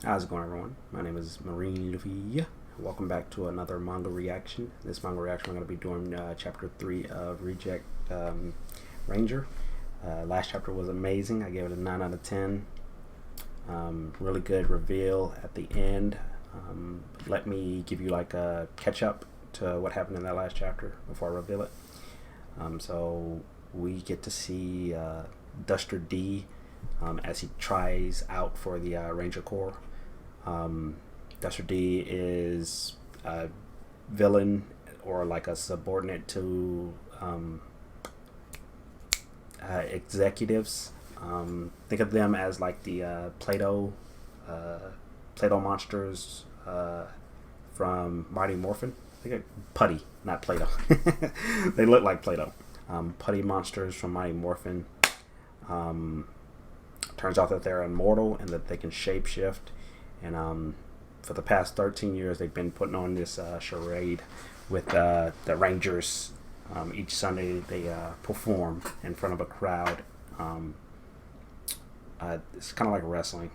How's it going, everyone? My name is Marine Luffy. Welcome back to another manga reaction. This manga reaction, we're going to be doing chapter 3 of Reject Ranger. Last chapter was amazing. I gave it a 9 out of 10. Really good reveal at the end. Let me give you like a catch up to what happened in that last chapter before I reveal it. So we get to see Duster D as he tries out for the Ranger Corps. Duster D is a villain or like a subordinate to executives. Think of them as like the Play-Doh monsters from Mighty Morphin. I think Putty, not Play-Doh. They look like Play-Doh. Putty monsters from Mighty Morphin. Turns out that they're immortal and that they can shapeshift. And for the past 13 years, they've been putting on this charade with the Rangers. Each Sunday, they perform in front of a crowd. It's kind of like wrestling.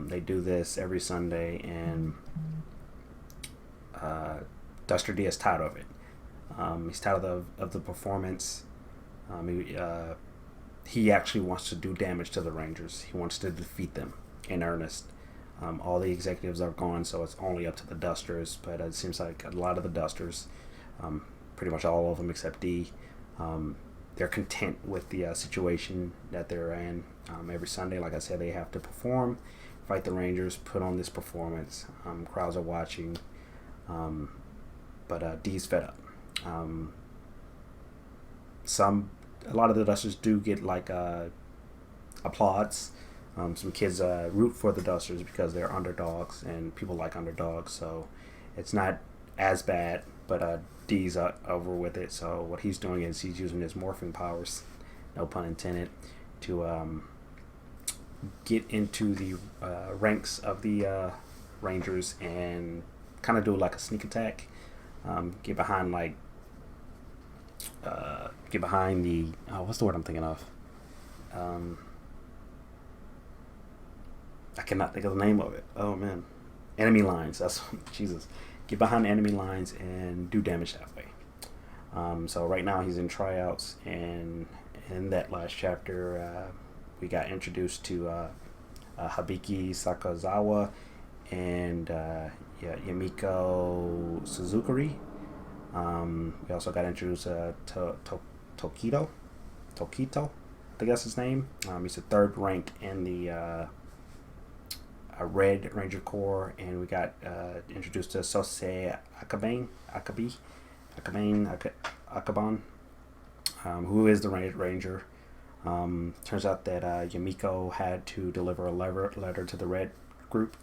They do this every Sunday, and Duster D is tired of it. He's tired of the performance. He actually wants to do damage to the Rangers. He wants to defeat them in earnest. All the executives are gone, so it's only up to the Dusters. But it seems like a lot of the Dusters, pretty much all of them except D, they're content with the situation that they're in. Every Sunday, like I said, they have to perform, fight the Rangers, put on this performance. Crowds are watching, but D's fed up. A lot of the Dusters do get like applauds. Some kids root for the Dusters because they're underdogs, and people like underdogs, so it's not as bad. But D's over with it. So what he's doing is he's using his morphing powers, no pun intended, to get into the ranks of the Rangers and kind of do like a sneak attack. Get behind the what's the word I'm thinking of? I cannot think of the name of it. Oh man, enemy lines. That's Jesus. Get behind the enemy lines and do damage that way. So right now he's in tryouts, and in that last chapter, we got introduced to Habiki Sakazawa and Yamiko Suzukuri. We also got introduced to Tokito. I think that's his name. He's the third rank in the Red Ranger Corps, and we got introduced to Sosei Akaban, who is the Red Ranger. Turns out that Yamiko had to deliver a letter to the Red group.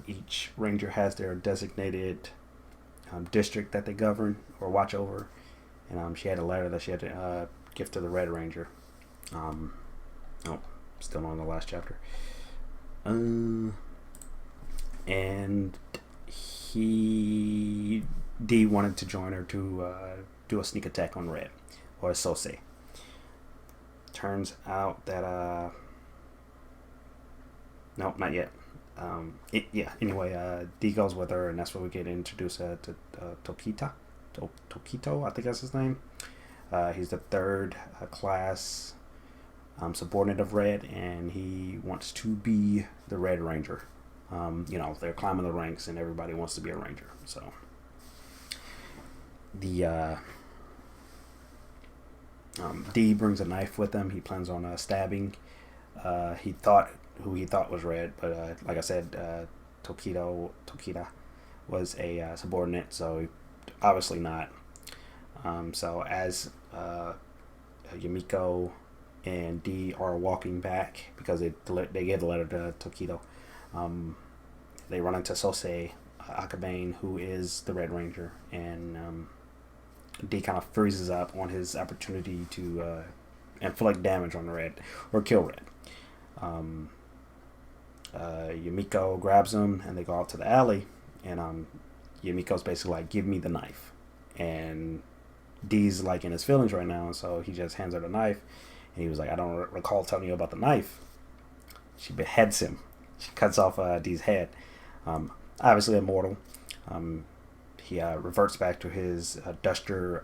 Each Ranger has their designated district that they govern or watch over, and she had a letter that she had to give to the Red Ranger. Still on the last chapter. And D wanted to join her to do a sneak attack on Red, or Sosei. Turns out that no, not yet. Anyway, D goes with her, and that's where we get introduced to Tokito, I think that's his name. He's the third class subordinate of Red, and he wants to be the Red Ranger. They're climbing the ranks, and everybody wants to be a Ranger. So the D brings a knife with him. He plans on stabbing. He thought was Red, but like I said, Tokita was a subordinate, so obviously not. So as Yamiko and D are walking back because they gave the letter to Tokito, they run into Sosei Akabane, who is the Red Ranger, and D kind of freezes up on his opportunity to inflict damage on Red or kill Red. Yamiko grabs him, and they go out to the alley, and Yamiko's basically like, "Give me the knife," and D's like in his feelings right now, so he just hands her the knife, and he was like, "I don't recall telling you about the knife." She beheads him she cuts off Dee's head. Obviously immortal. He reverts back to his duster,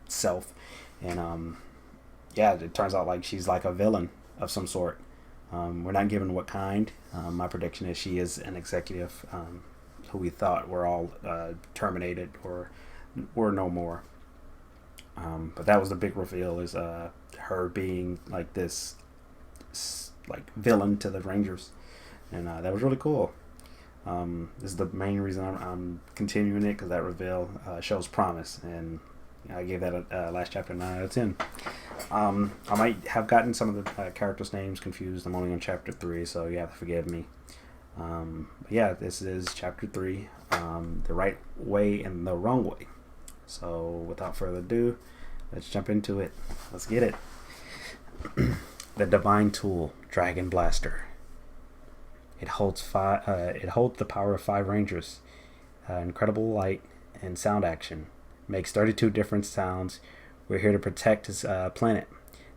self, and yeah, it turns out like she's like a villain of some sort. We're not given what kind. My prediction is she is an executive who we thought were all terminated or were no more. But that was the big reveal, is her being like this like villain to the Rangers, and that was really cool. This is the main reason I'm continuing it, because that reveal shows promise, and I gave that a last chapter 9 out of 10. I might have gotten some of the characters' names confused. I'm only on chapter 3, so you have to forgive me. But yeah, this is chapter 3, the right way and the wrong way. So without further ado, let's jump into it. Let's get it. The Divine Tool, Dragon Blaster. It holds the power of 5 Rangers, incredible light and sound action. Makes 32 different sounds. We're here to protect his planet.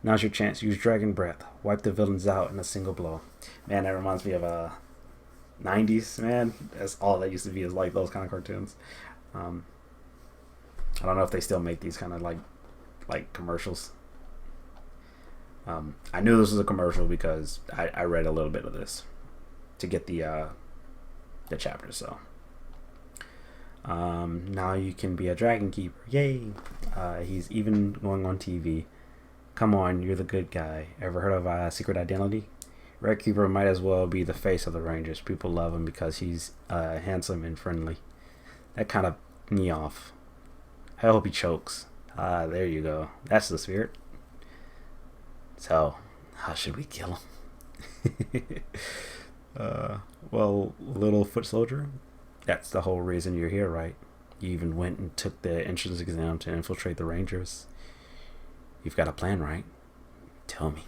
Now's your chance. Use Dragon Breath. Wipe the villains out in a single blow. Man, that reminds me of 90s, man. That's all that used to be, is like those kind of cartoons. I don't know if they still make these kind of like commercials. I knew this was a commercial because I read a little bit of this to get the chapter. So now you can be a dragon keeper. Yay! He's even going on TV. Come on, you're the good guy. Ever heard of Secret Identity? Red Keeper might as well be the face of the Rangers. People love him because he's handsome and friendly. That kind of me off. I hope he chokes. There you go. That's the spirit. So, how should we kill him? Well, little foot soldier, that's the whole reason you're here, right? You even went and took the entrance exam to infiltrate the Rangers. You've got a plan, right? Tell me.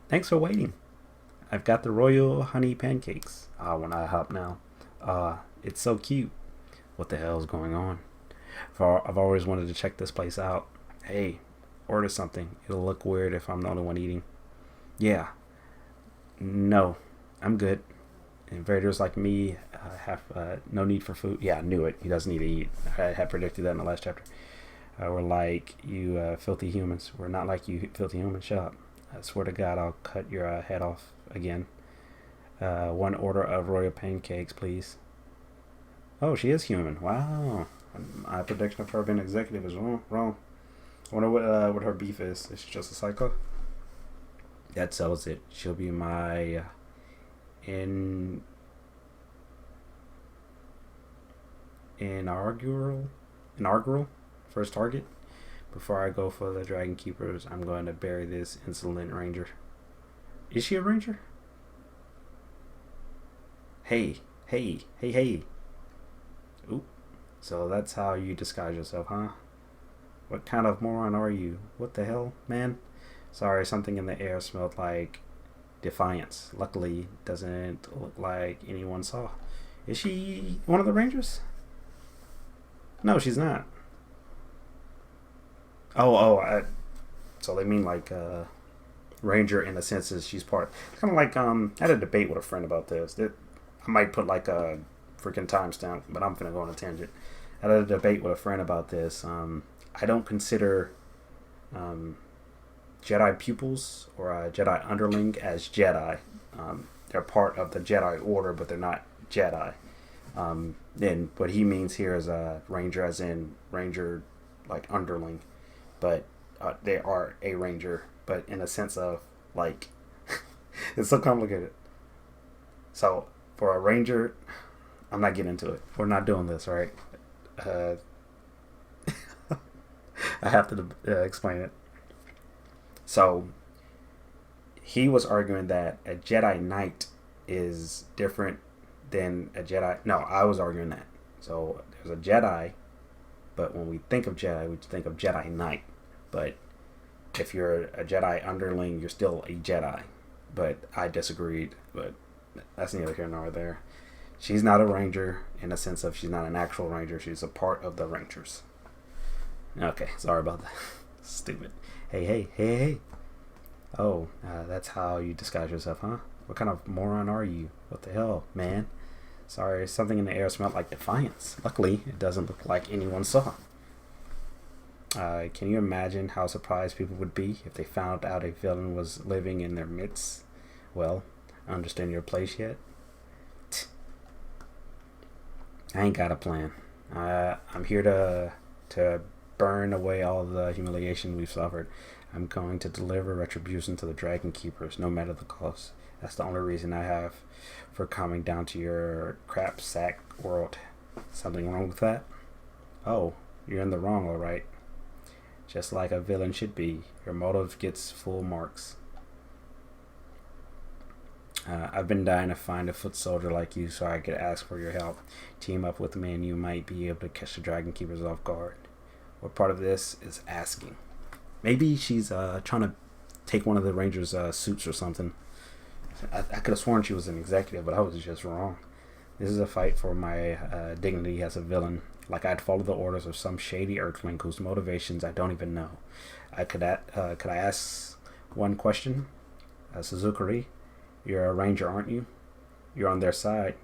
Thanks for waiting. I've got the royal honey pancakes. When I hop now. It's so cute. What the hell is going on? I've always wanted to check this place out. Hey, order something. It'll look weird if I'm the only one eating. Yeah. No, I'm good. Invaders like me have no need for food. Yeah, I knew it. He doesn't need to eat. I had predicted that in the last chapter. We're like you filthy humans. We're not like you filthy humans. Shut up. I swear to God, I'll cut your head off again. 1 order of royal pancakes, please. Oh, she is human. Wow. My prediction of her being executive is wrong. I wonder what her beef is. Is she just a psycho? That settles it. She'll be my inaugural first target. Before I go for the Dragon Keepers, I'm going to bury this insolent Ranger. Is she a Ranger? Hey. Oop. So that's how you disguise yourself, huh? What kind of moron are you? What the hell, man? Sorry, something in the air smelled like defiance. Luckily, doesn't look like anyone saw. Is she one of the Rangers? No, she's not. So they mean like Ranger in the sense that she's part. Kind of like I had a debate with a friend about this. I might put like a freaking timestamp, but I'm gonna go on a tangent. I had a debate with a friend about this. I don't consider Jedi pupils or a Jedi underling as Jedi. They're part of the Jedi Order, but they're not Jedi. And what he means here is a Ranger, as in Ranger, like underling, but they are a Ranger, but in a sense of like, it's so complicated. So for a Ranger, I'm not getting into it. We're not doing this, all right? I have to explain it. So he was arguing that a Jedi Knight is different than a Jedi. No, I was arguing that. So there's a Jedi, but when we think of Jedi, we think of Jedi Knight. But if you're a Jedi underling, you're still a Jedi. But I disagreed. But that's neither here nor there. She's not a Ranger in the sense of she's not an actual Ranger. She's a part of the Rangers. Okay, sorry about that. Stupid. Hey. Oh, that's how you disguise yourself, huh? What kind of moron are you? What the hell, man? Sorry, something in the air smelled like defiance. Luckily, it doesn't look like anyone saw. Can you imagine how surprised people would be if they found out a villain was living in their midst? Well, understand your place yet? I ain't got a plan. I'm here to burn away all the humiliation we've suffered. I'm going to deliver retribution to the Dragon Keepers, no matter the cost. That's the only reason I have for coming down to your crap sack world. Something wrong with that? Oh, you're in the wrong, all right. Just like a villain should be, your motive gets full marks. I've been dying to find a foot soldier like you so I could ask for your help. Team up with me and you might be able to catch the Dragon Keepers off guard. What part of this is asking? Maybe she's trying to take one of the Rangers' suits or something. I could have sworn she was an executive, but I was just wrong. This is a fight for my dignity as a villain. Like I'd follow the orders of some shady earthling whose motivations I don't even know. Could I ask one question? Suzukuri, you're a ranger, aren't you? You're on their side.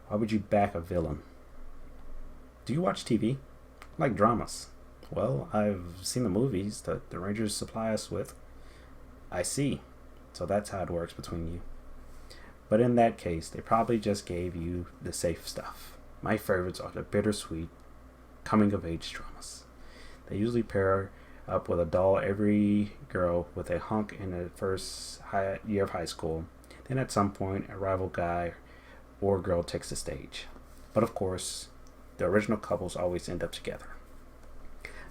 Why would you back a villain? Do you watch TV? Like dramas? Well, I've seen the movies that the Rangers supply us with. I see. So that's how it works between you. But in that case, they probably just gave you the safe stuff. My favorites are the bittersweet coming-of-age dramas. They usually pair up with a doll every girl with a hunk in the first year of high school. Then at some point, a rival guy or girl takes the stage. But of course, the original couples always end up together.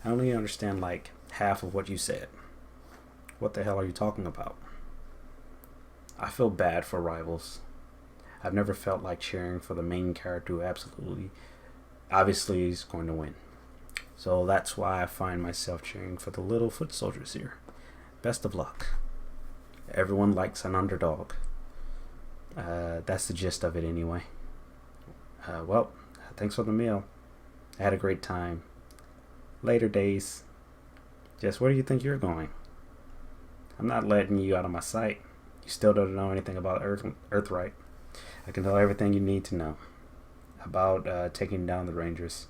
I only understand like half of what you said. What the hell are you talking about? I feel bad for rivals. I've never felt like cheering for the main character who obviously is going to win. So that's why I find myself cheering for the little foot soldiers here. Best of luck. Everyone likes an underdog. That's the gist of it anyway. Well, thanks for the meal. I had a great time. Later days. Jess, where do you think you're going? I'm not letting you out of my sight. You still don't know anything about Earthright. I can tell everything you need to know about taking down the Rangers.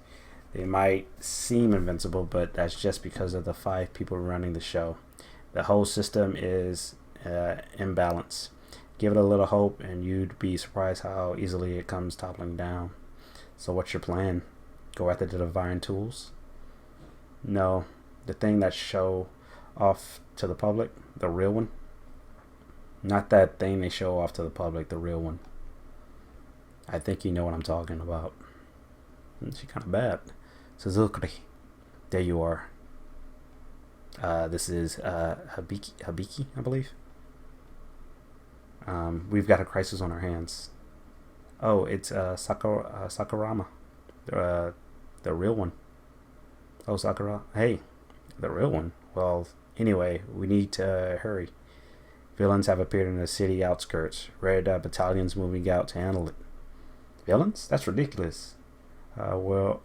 They might seem invincible, but that's just because of the 5 people running the show. The whole system is imbalanced. Give it a little hope, and you'd be surprised how easily it comes toppling down. So what's your plan? Go after the divine tools? No, the thing that show off to the public, the real one. Not that thing they show off to the public, the real one. I think you know what I'm talking about. She's kind of bad. Suzukuri, there you are. This is Habiki, I believe. We've got a crisis on our hands. Oh, it's Sakurama, the real one. Oh, Sakura. Hey, the real one. Well, anyway, we need to hurry. Villains have appeared in the city outskirts. Red battalions moving out to handle it. Villains? That's ridiculous. Well,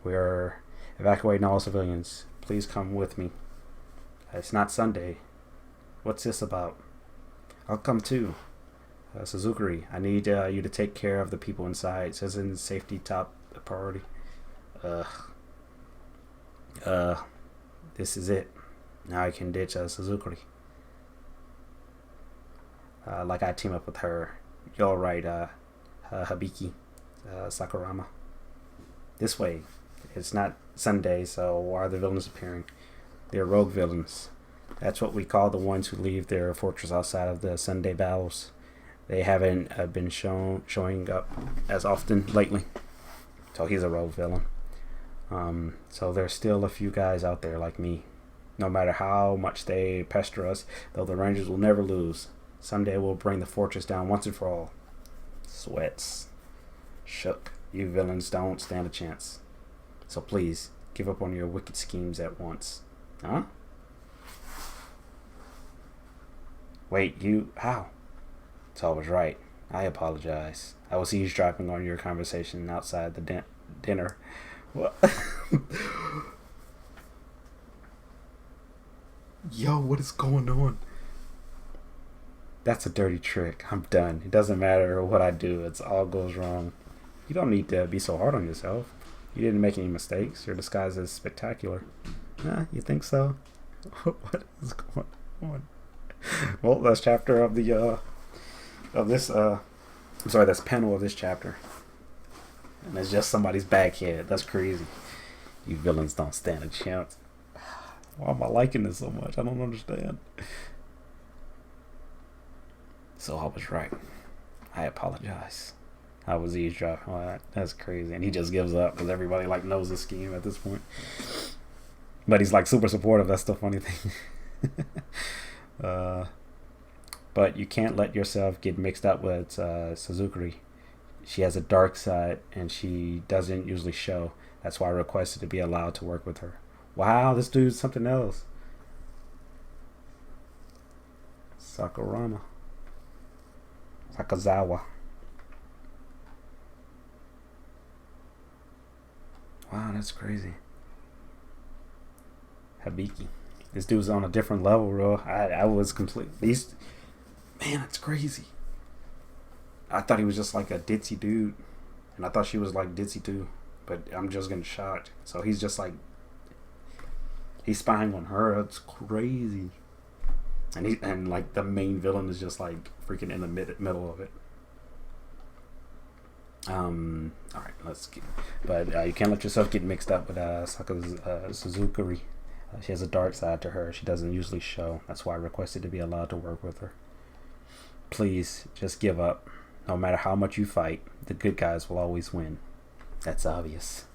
we are evacuating all civilians. Please come with me. It's not Sunday. What's this about? I'll come too. Suzukuri, I need you to take care of the people inside. Citizen safety top priority. This is it. Now I can ditch Suzukuri. Like I team up with her. You're right, Habiki, Sakurama. This way. It's not Sunday, so why are the villains appearing? They're rogue villains. That's what we call the ones who leave their fortress outside of the Sunday battles. They haven't been showing up as often lately. So he's a rogue villain. So there's still a few guys out there like me. No matter how much they pester us, though the Rangers will never lose. Someday we'll bring the fortress down once and for all. Sweats. Shook. You villains don't stand a chance. So please, give up on your wicked schemes at once. Huh? Wait, you... How? So I was right. I apologize. I was eavesdropping on your conversation outside the dinner. What? Yo, what is going on? That's a dirty trick. I'm done. It doesn't matter what I do. It's all goes wrong. You don't need to be so hard on yourself. You didn't make any mistakes. Your disguise is spectacular. You think so? What is going on? Well, that's chapter of the of this I'm sorry, that's panel of this chapter. And it's just somebody's backhead. That's crazy. You villains don't stand a chance. Why am I liking this so much? I don't understand. So I was right. I apologize. I was eavesdropping. Oh, that's crazy. And he just gives up because everybody like knows the scheme at this point. But he's like super supportive. That's the funny thing. But you can't let yourself get mixed up with Suzukuri. She has a dark side and she doesn't usually show. That's why I requested to be allowed to work with her. Wow, this dude's something else. Sakazawa. Wow, that's crazy. Habiki. This dude's on a different level, bro. I was man, it's crazy. I thought he was just like a ditzy dude. And I thought she was like ditzy too. But I'm just getting shocked. So he's just like, he's spying on her. It's crazy. And like the main villain is just like freaking in the middle of it. Alright, let's keep. But you can't let yourself get mixed up with Suzukuri. She has a dark side to her. She doesn't usually show. That's why I requested to be allowed to work with her. Please, just give up. No matter how much you fight, the good guys will always win. That's obvious.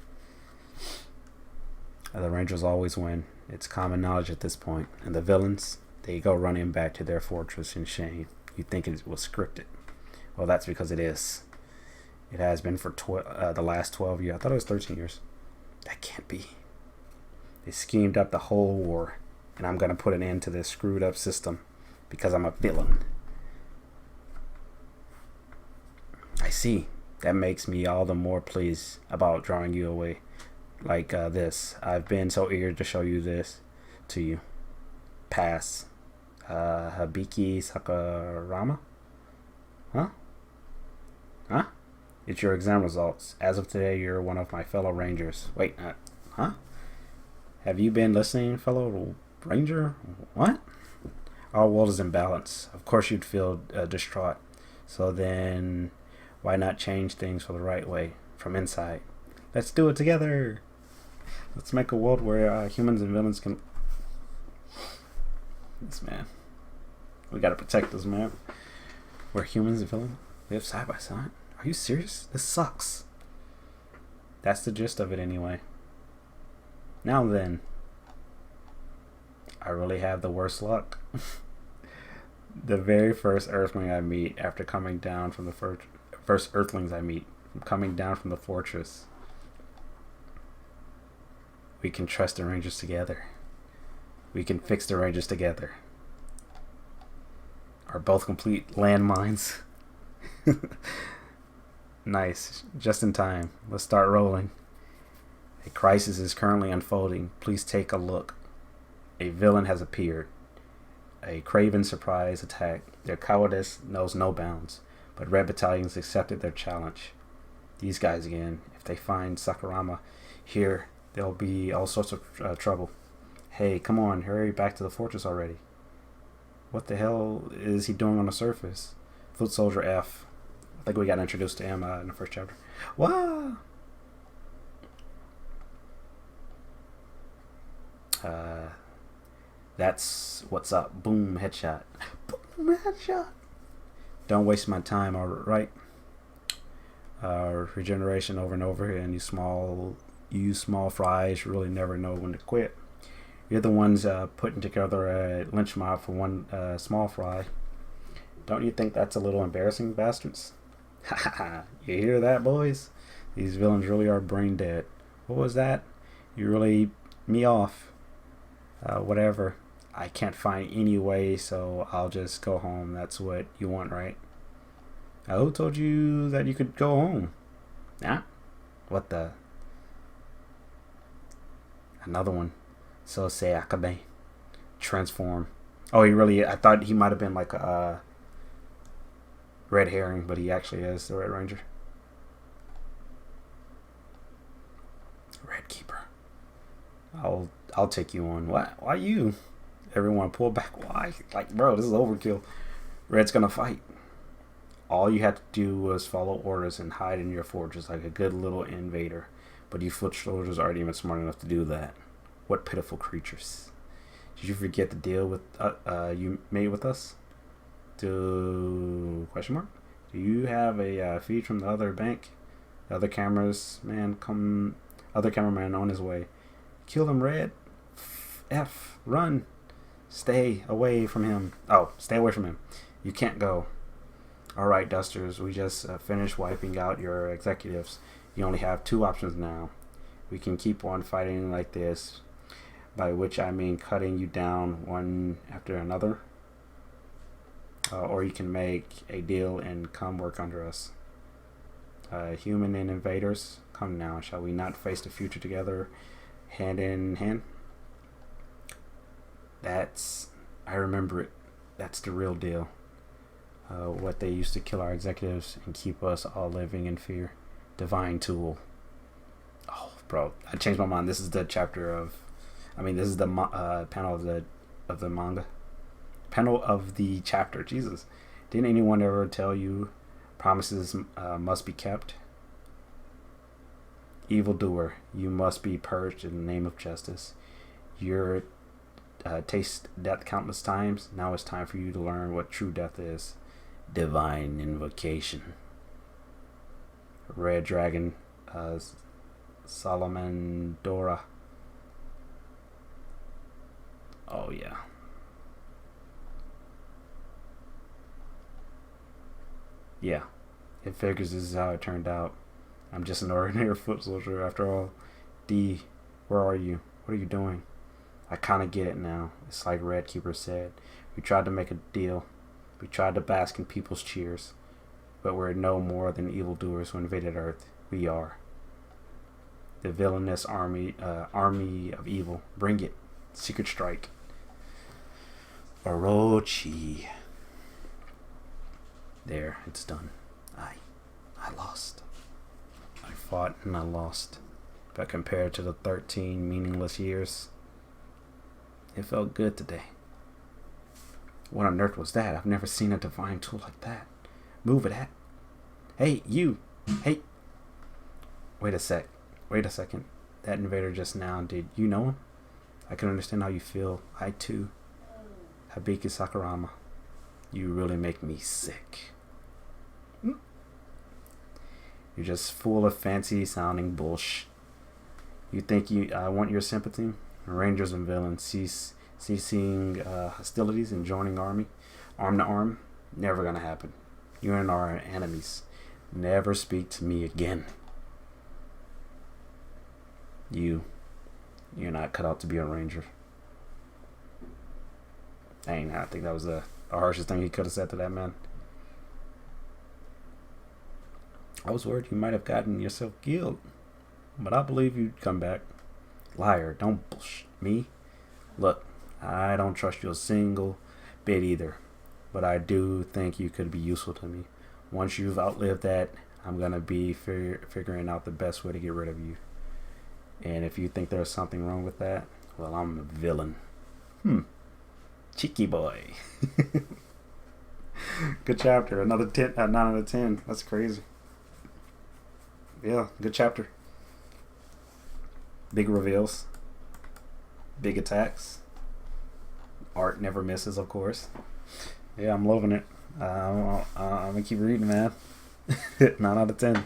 The Rangers always win. It's common knowledge at this point. And the villains, they go running back to their fortress in shame. You think it was scripted. Well, that's because it is. It has been for the last 12 years. I thought it was 13 years. That can't be. They schemed up the whole war. And I'm going to put an end to this screwed up system. Because I'm a villain. I see. That makes me all the more pleased about drawing you away like this. I've been so eager to show you this to you. Pass. Habiki Sakurama? Huh? It's your exam results. As of today, you're one of my fellow rangers. Wait, huh? Have you been listening, fellow ranger? What? Our world is in balance. Of course you'd feel distraught. So then, why not change things for the right way, from inside? Let's do it together. Let's make a world where humans and villains can... This man. We gotta protect this man. Where humans and villains live side by side. Are you serious? This sucks. That's the gist of it anyway. Now then. I really have the worst luck. The very first Earthling I meet after coming down from the first Earthlings I meet from coming down from the fortress. We can trust the Rangers together. We can fix the Rangers together. Are both complete landmines. Nice. Just in time. Let's start rolling. A crisis is currently unfolding. Please take a look. A villain has appeared. A craven surprise attack. Their cowardice knows no bounds, but Red Battalions accepted their challenge. These guys again. If they find Sakurama here, there'll be all sorts of trouble. Hey, come on, hurry back to the fortress already. What the hell is he doing on the surface? Foot Soldier F. I think we got introduced to him in the first chapter. Wow! That's what's up. Boom, headshot. Boom, headshot. Don't waste my time, alright? Regeneration over and over, and you small fries really never know when to quit. You're the ones putting together a lynch mob for one small fry. Don't you think that's a little embarrassing, bastards? Ha ha ha. You hear that, boys? These villains really are brain dead. What was that? You really me off. Whatever. I can't find any way, so I'll just go home. That's what you want, right? Who told you that you could go home? Nah? What the? Another one. So say Akabe. Transform. Oh, I thought he might have been like red herring, but he actually is the Red Ranger. Red Keeper. I'll take you on. Why you? Everyone pull back. Why? Like, bro, this is overkill. Red's gonna fight. All you had to do was follow orders and hide in your fortress like a good little invader. But you foot soldiers aren't even smart enough to do that. What pitiful creatures. Did you forget the deal with you made with us? Question mark? Do you have a feed from the other bank? The other other cameraman on his way. Kill him, Red. Run. Stay away from him. Oh, stay away from him. You can't go. Alright, Dusters, we just finished wiping out your executives. You only have two options now. We can keep on fighting like this, by which I mean cutting you down one after another. Or you can make a deal and come work under us. Human and invaders, come now. Shall we not face the future together, hand in hand? I remember it. That's the real deal. What they used to kill our executives and keep us all living in fear. Divine tool. Oh, bro, I changed my mind. This is the chapter of, this is the panel of the manga. Panel of the chapter. Jesus, didn't anyone ever tell you promises must be kept? Evildoer, you must be purged in the name of justice. Your taste death countless times. Now it's time for you to learn what true death is. Divine invocation. Red Dragon, Salamandora. Oh yeah. Yeah, it figures this is how it turned out. I'm just an ordinary foot soldier after all. D, where are you? What are you doing? I kind of get it now. It's like Red Keeper said. We tried to make a deal. We tried to bask in people's cheers. But we're no more than evildoers who invaded Earth. We are. The villainous army of evil. Bring it. Secret strike. Orochi. There, it's done. I lost. I fought and I lost. But compared to the 13 meaningless years, it felt good today. What on earth was that? I've never seen a divine tool like that. Move it at. Hey, you. Hey. Wait a second. That invader just now, did you know him? I can understand how you feel. I too. Habiki Sakurama. You really make me sick. You're just full of fancy sounding bullshit. You think I want your sympathy? Rangers and villains ceasing hostilities and joining arm to arm? Never gonna happen. You and our enemies. Never speak to me again. You're not cut out to be a ranger. Dang, I think that was the harshest thing he could have said to that man. I was worried you might have gotten yourself killed, but I believe you'd come back. Liar, don't bullshit me. Look, I don't trust you a single bit either, but I do think you could be useful to me. Once you've outlived that, I'm gonna be figuring out the best way to get rid of you. And if you think there's something wrong with that, well, I'm a villain. Cheeky boy. Good chapter. Another 9 out of 10. That's crazy. Yeah, good chapter. Big reveals. Big attacks. Art never misses, of course. Yeah, I'm loving it. I'm gonna keep reading, man. 9 out of 10.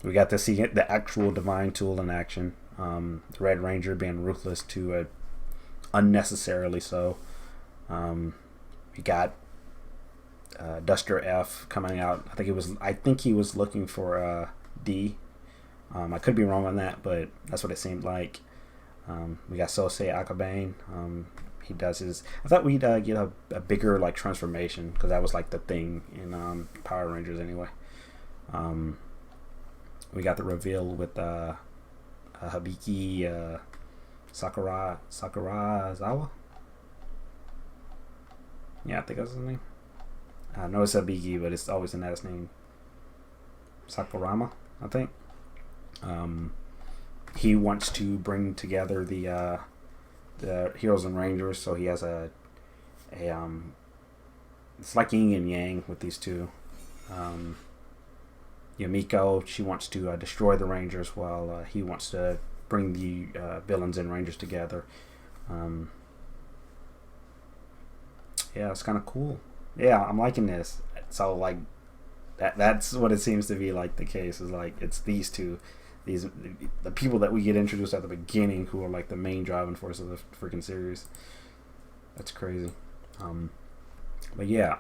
We got to see the actual divine tool in action. The Red Ranger being ruthless to unnecessarily so. We got Duster F coming out. I think he was looking for D. I could be wrong on that, but that's what it seemed like. We got Sosei Akabane. He does his. I thought we'd get a bigger like transformation because that was like the thing in Power Rangers anyway. We got the reveal with Habiki Sakurazawa. Yeah, I think that's his name. I know it's Sabiki, but it's always in that name. Sakurama, I think. He wants to bring together the heroes and rangers, so he has a it's like yin and yang with these two. Yumiko, she wants to destroy the rangers, while he wants to bring the villains and rangers together. Yeah, it's kind of cool. Yeah, I'm liking this. So like that's what it seems to be like the case, is like it's these two, the people that we get introduced at the beginning, who are like the main driving force of the freaking series. That's crazy. But yeah,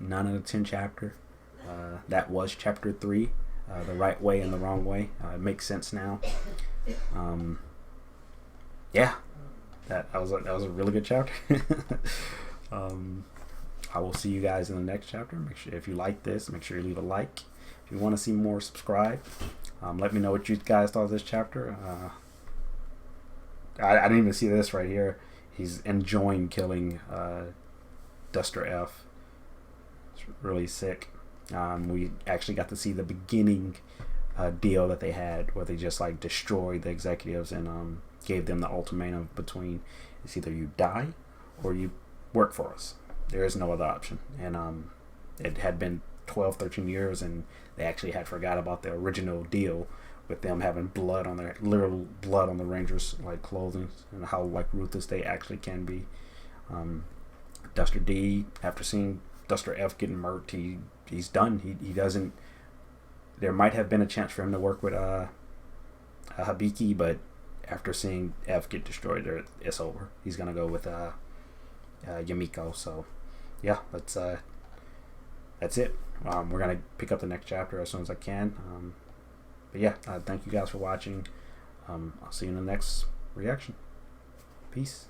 9 out of 10 chapter. That was chapter 3, the right way and the wrong way. It makes sense now. Yeah, that was a really good chapter. I will see you guys in the next chapter. Make sure, if you like this, make sure you leave a like. If you want to see more, subscribe. Let me know what you guys thought of this chapter. I didn't even see this right here. He's enjoying killing Duster F. It's really sick. We actually got to see the beginning deal that they had, where they just like destroyed the executives and gave them the ultimatum between, it's either you die or you work for us. There is no other option. And it had been 12, 13 years, and they actually had forgot about the original deal with them having blood on their, literal blood on the Rangers like clothing, and how like ruthless they actually can be. Duster D, after seeing Duster F getting murked, he's done. He doesn't. There might have been a chance for him to work with Habiki, but after seeing F get destroyed, it's over. He's gonna go with Yumiko. So yeah, that's it. We're gonna pick up the next chapter as soon as I can. But yeah, thank you guys for watching. I'll see you in the next reaction. Peace.